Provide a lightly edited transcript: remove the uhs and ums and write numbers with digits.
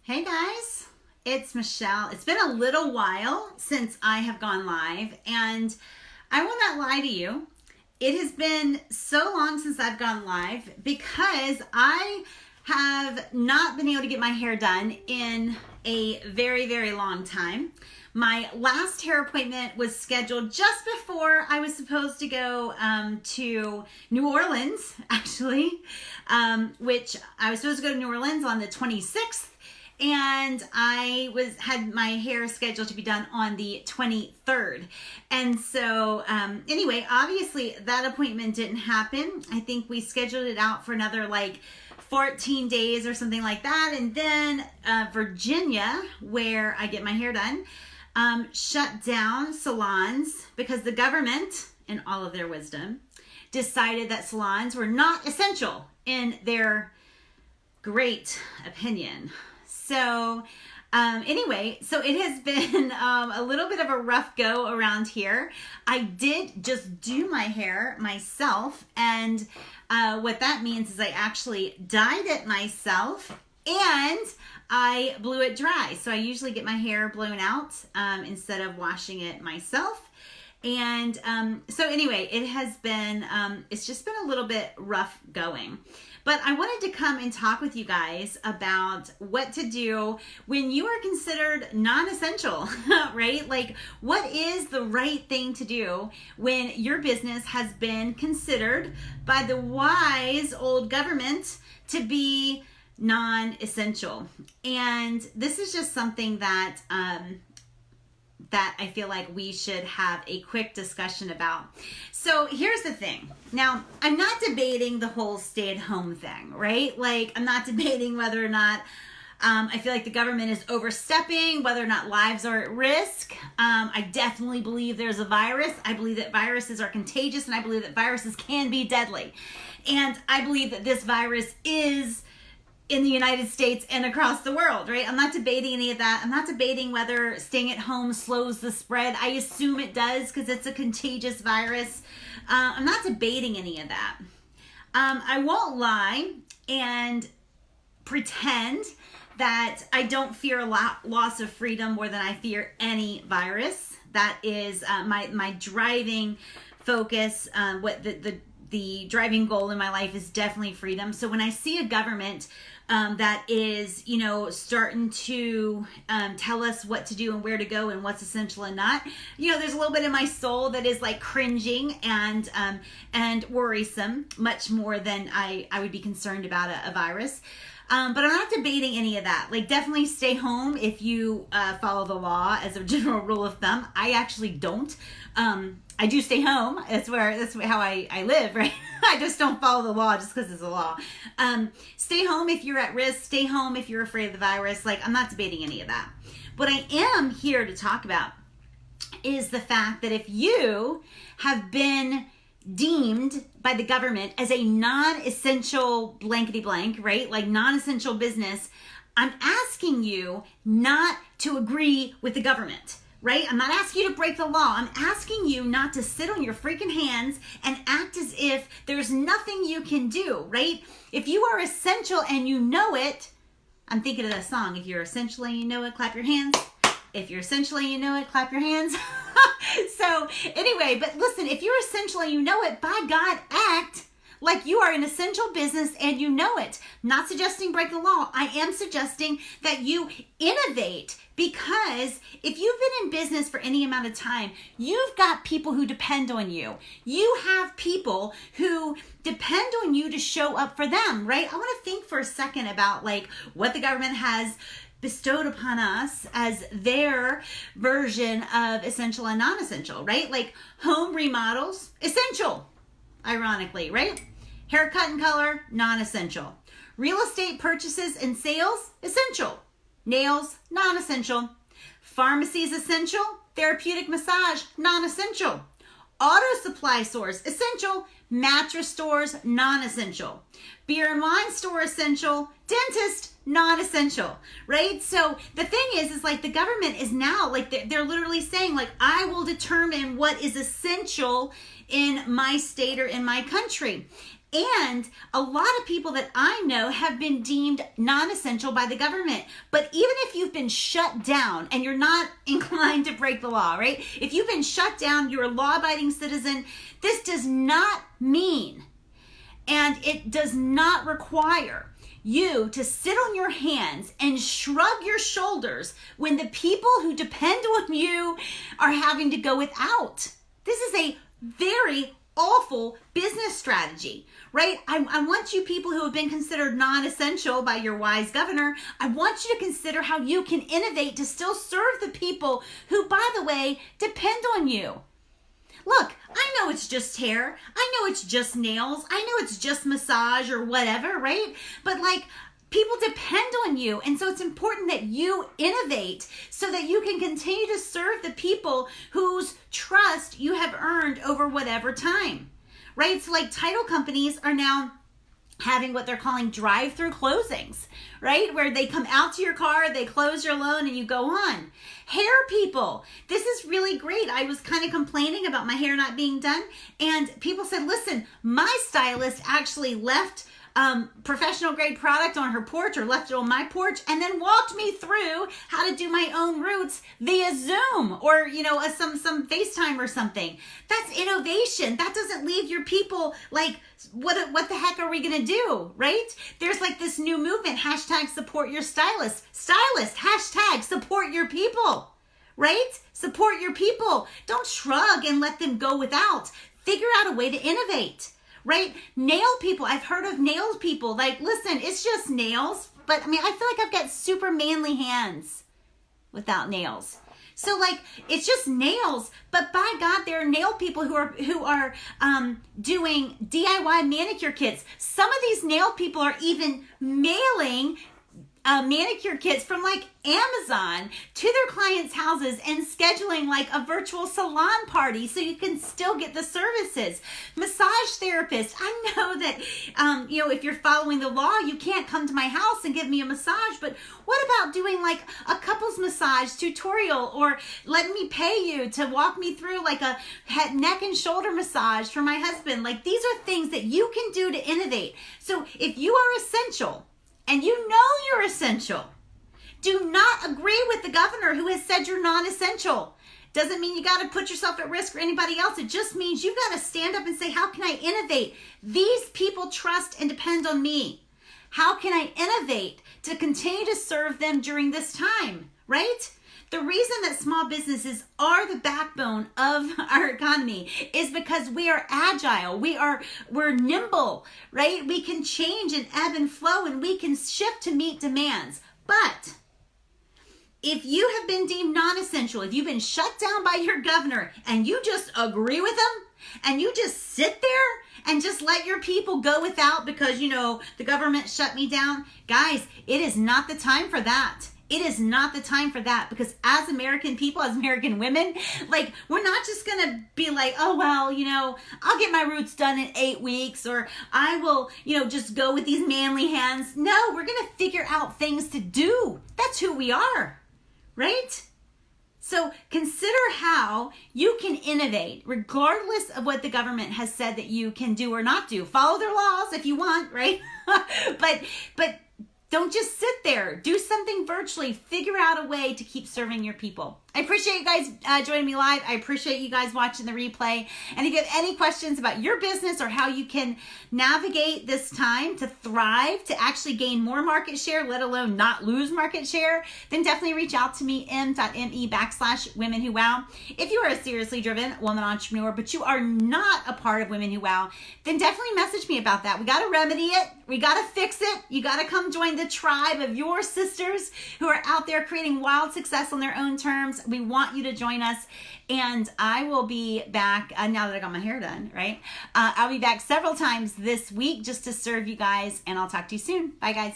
Hey guys, it's Michelle. It's been a little while since I have gone live, and I will not lie to you. It has been so long since I've gone live because I have not been able to get my hair done in a very, very long time. My last hair appointment was scheduled just before I was supposed to go to New Orleans, actually, which I was supposed to go to New Orleans on the 26th. And I had my hair scheduled to be done on the 23rd. And so anyway, obviously that appointment didn't happen. I think we scheduled it out for another 14 days or something like that. And then Virginia, where I get my hair done, shut down salons because the government, in all of their wisdom, decided that salons were not essential in their great opinion. So anyway, so it has been a little bit of a rough go around here. I did just do my hair myself, and what that means is I actually dyed it myself and I blew it dry. So I usually get my hair blown out instead of washing it myself. And so anyway, it has been, it's just been a little bit rough going. But I wanted to come and talk with you guys about what to do when you are considered non-essential, right? Like, what is the right thing to do when your business has been considered by the wise old government to be non-essential? And this is just something that that I feel like we should have a quick discussion about. So here's the thing. Now, I'm not debating the whole stay-at-home thing, right? Like, I'm not debating whether or not I feel like the government is overstepping, whether or not lives are at risk. I definitely believe there's a virus. I believe that viruses are contagious, and I believe that viruses can be deadly. And I believe that this virus is in the United States and across the world, right? I'm not debating any of that. I'm not debating whether staying at home slows the spread. I assume it does because it's a contagious virus. I'm not debating any of that. I won't lie and pretend that I don't fear loss of freedom more than I fear any virus. That is my driving focus. What the driving goal in my life is definitely freedom. So when I see a government that is, starting to tell us what to do and where to go and what's essential and not, there's a little bit of my soul that is like cringing and worrisome, much more than I would be concerned about a virus. But I'm not debating any of that. Like, definitely stay home if you follow the law as a general rule of thumb. I actually don't. I do stay home. That's how I live, right? I just don't follow the law just because it's a law. Stay home if you're at risk. Stay home if you're afraid of the virus. Like, I'm not debating any of that. What I am here to talk about is the fact that if you have been deemed by the government as a non-essential blankety blank, right? Like non-essential business, I'm asking you not to agree with the government, right? I'm not asking you to break the law. I'm asking you not to sit on your freaking hands and act as if there's nothing you can do, right? If you are essential and you know it, I'm thinking of that song. If you're essential and you know it, clap your hands. If you're essential and you know it, clap your hands. So anyway, but listen, if you're essential and you know it, by God, act like you are an essential business and you know it. Not suggesting break the law. I am suggesting that you innovate, because if you've been in business for any amount of time, you've got people who depend on you. You have people who depend on you to show up for them, right? I want to think for a second about what the government has bestowed upon us as their version of essential and non-essential, right? Like home remodels, essential, ironically, right? Haircut and color, non-essential. Real estate purchases and sales, essential. Nails, non-essential. Pharmacies, essential. Therapeutic massage, non-essential. Auto supply stores, essential. Mattress stores, non-essential. Beer and wine store, essential. Dentist, non-essential, right? So the thing is like the government is now they're literally saying I will determine what is essential in my state or in my country. And a lot of people that I know have been deemed non-essential by the government. But even if you've been shut down and you're not inclined to break the law, right? If you've been shut down, you're a law-abiding citizen, this does not mean, and it does not require you to sit on your hands and shrug your shoulders when the people who depend on you are having to go without. This is a very awful business strategy, right? I want you people who have been considered non-essential by your wise governor, I want you to consider how you can innovate to still serve the people who, by the way, depend on you. Look, I know it's just hair. I know it's just nails. I know it's just massage or whatever, right? But like, people depend on you. And so it's important that you innovate so that you can continue to serve the people whose trust you have earned over whatever time, right? So like title companies are now having what they're calling drive-through closings, right? Where they come out to your car, they close your loan, and you go on. Hair people, this is really great. I was kind of complaining about my hair not being done, and people said, listen, my stylist actually left professional grade product on her porch or left it on my porch and then walked me through how to do my own roots via Zoom or, you know, some FaceTime or something. That's innovation. That doesn't leave your people like, what the heck are we going to do, right? There's like this new movement, hashtag support your stylist. Stylist, hashtag support your people, right? Support your people. Don't shrug and let them go without. Figure out a way to innovate. Right? Nail people. I've heard of nail people. Like, listen, it's just nails. But I mean, I feel like I've got super manly hands without nails. So like, it's just nails. But by God, there are nail people who are doing DIY manicure kits. Some of these nail people are even mailing manicure kits from like Amazon to their clients' houses and scheduling like a virtual salon party so you can still get the services. Massage therapists. I know that, you know, if you're following the law, you can't come to my house and give me a massage, but what about doing like a couples massage tutorial or letting me pay you to walk me through like a head, neck and shoulder massage for my husband? Like, these are things that you can do to innovate. So if you are essential, and you know you're essential, do not agree with the governor who has said you're non-essential. Doesn't mean you got to put yourself at risk or anybody else. It just means you got to stand up and say, how can I innovate? These people trust and depend on me. How can I innovate to continue to serve them during this time, right? The reason that small businesses are the backbone of our economy is because we are agile, we're nimble, right? We can change and ebb and flow and we can shift to meet demands. But if you have been deemed non-essential, if you've been shut down by your governor and you just agree with them and you just sit there and just let your people go without because, you know, the government shut me down, guys, it is not the time for that. It is not the time for that, because as American people, as American women, like, we're not just going to be like, oh, well, you know, I'll get my roots done in 8 weeks, or I will, you know, just go with these manly hands. No, we're going to figure out things to do. That's who we are, right? So consider how you can innovate regardless of what the government has said that you can do or not do. Follow their laws if you want, right? but don't just sit there. Do something virtually. Figure out a way to keep serving your people. I appreciate you guys joining me live. I appreciate you guys watching the replay. And if you have any questions about your business or how you can navigate this time to thrive, to actually gain more market share, let alone not lose market share, then definitely reach out to me, m.me/Women Who Wow. If you are a seriously driven woman entrepreneur, but you are not a part of Women Who Wow, then definitely message me about that. We got to remedy it. We got to fix it. You got to come join the tribe of your sisters who are out there creating wild success on their own terms. We want you to join us, and I will be back now that I got my hair done, right? I'll be back several times this week just to serve you guys, and I'll talk to you soon. Bye, guys.